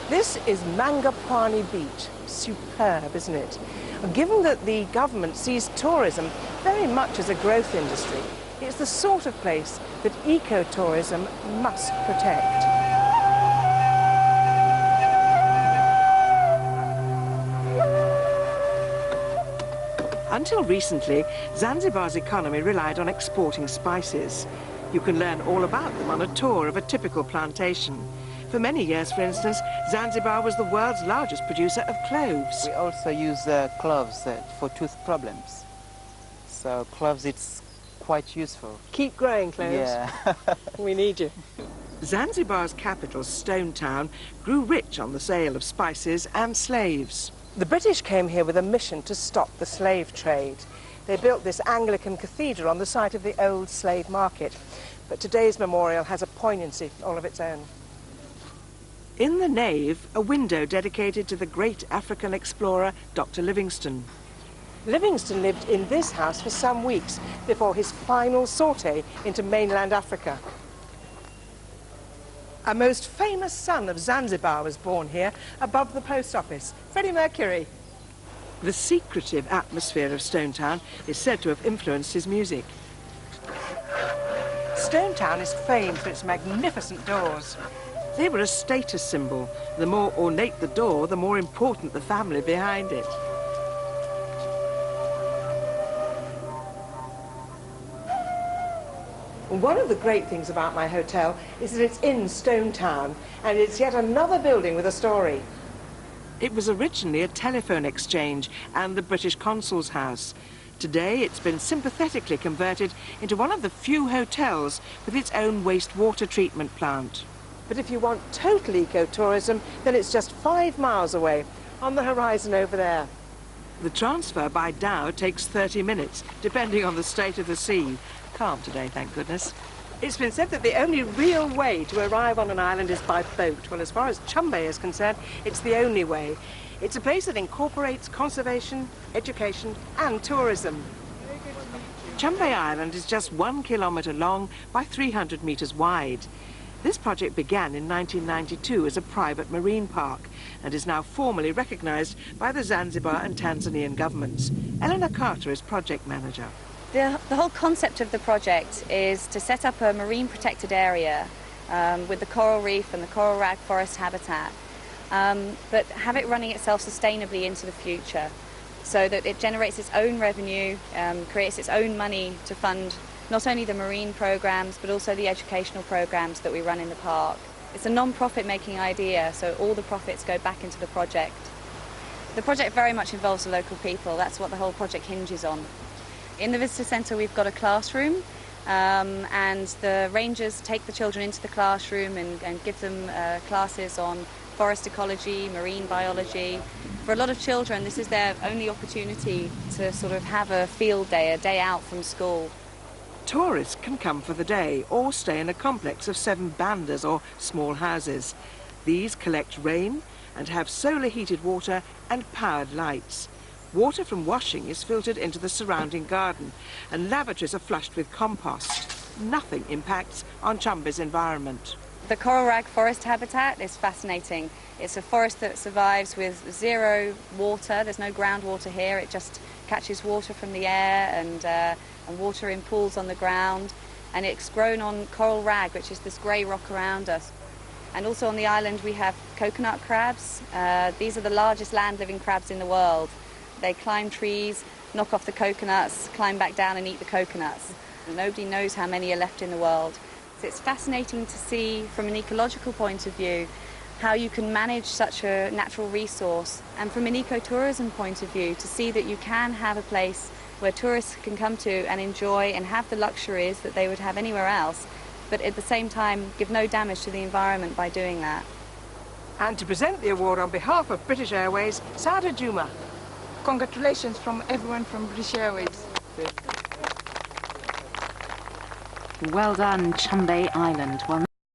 This is Mangapwani Beach. Superb, isn't it? Given that the government sees tourism very much as a growth industry, it's the sort of place that ecotourism must protect. Until recently, Zanzibar's economy relied on exporting spices. You can learn all about them on a tour of a typical plantation. For many years, for instance, Zanzibar was the world's largest producer of cloves. We also use cloves for tooth problems. So cloves, it's quite useful. Keep growing cloves. Yeah. We need you. Zanzibar's capital, Sandtown, grew rich on the sale of spices and slaves. The British came here with a mission to stop the slave trade. They built this Anglican cathedral on the site of the old slave market. But today's memorial has a poignancy all of its own. In the nave, a window dedicated to the great African explorer, Dr. Livingstone. Livingstone lived in this house for some weeks before his final sortie into mainland Africa. A most famous son of Zanzibar was born here, above the post office, Freddie Mercury. The secretive atmosphere of Sandtown is said to have influenced his music. Sandtown is famed for its magnificent doors. They were a status symbol. The more ornate the door, the more important the family behind it. One of the great things about my hotel is that it's in Sandtown, and it's yet another building with a story. It was originally a telephone exchange and the British consul's house. Today, it's been sympathetically converted into one of the few hotels with its own wastewater treatment plant. But if you want total ecotourism, then it's just 5 miles away, on the horizon over there. The transfer by dhow takes 30 minutes, depending on the state of the sea. Calm today, thank goodness. It's been said that the only real way to arrive on an island is by boat. Well, as far as Chumbe is concerned, it's the only way. It's a place that incorporates conservation, education and tourism. Chumbe Island is just 1 kilometre long by 300 metres wide. This project began in 1992 as a private marine park and is now formally recognised by the Zanzibar and Tanzanian governments. Eleanor Carter is project manager. The whole concept of the project is to set up a marine protected area with the coral reef and the coral rag forest habitat, but have it running itself sustainably into the future so that it generates its own revenue, creates its own money to fund not only the marine programs but also the educational programs that we run in the park. It's a non-profit making idea, so all the profits go back into the project. The project very much involves the local people. That's what the whole project hinges on. In the visitor centre we've got a classroom and the rangers take the children into the classroom and give them classes on forest ecology, marine biology. For a lot of children this is their only opportunity to sort of have a field day, a day out from school. Tourists can come for the day or stay in a complex of 7 bandas or small houses. These collect rain and have solar heated water and powered lights. Water from washing is filtered into the surrounding garden and lavatories are flushed with compost. Nothing impacts on Chumbe's environment. The coral rag forest habitat is fascinating. It's a forest that survives with 0 water. There's no groundwater here. It just catches water from the air and water in pools on the ground. And it's grown on coral rag, which is this grey rock around us. And also on the island we have coconut crabs. These are the largest land-living crabs in the world. They climb trees, knock off the coconuts, climb back down and eat the coconuts. Nobody knows how many are left in the world. So it's fascinating to see from an ecological point of view how you can manage such a natural resource, and from an ecotourism point of view to see that you can have a place where tourists can come to and enjoy and have the luxuries that they would have anywhere else, but at the same time give no damage to the environment by doing that. And to present the award on behalf of British Airways, Sada Juma. Congratulations from everyone from British Airways. Well done, Chumbe Island. Well,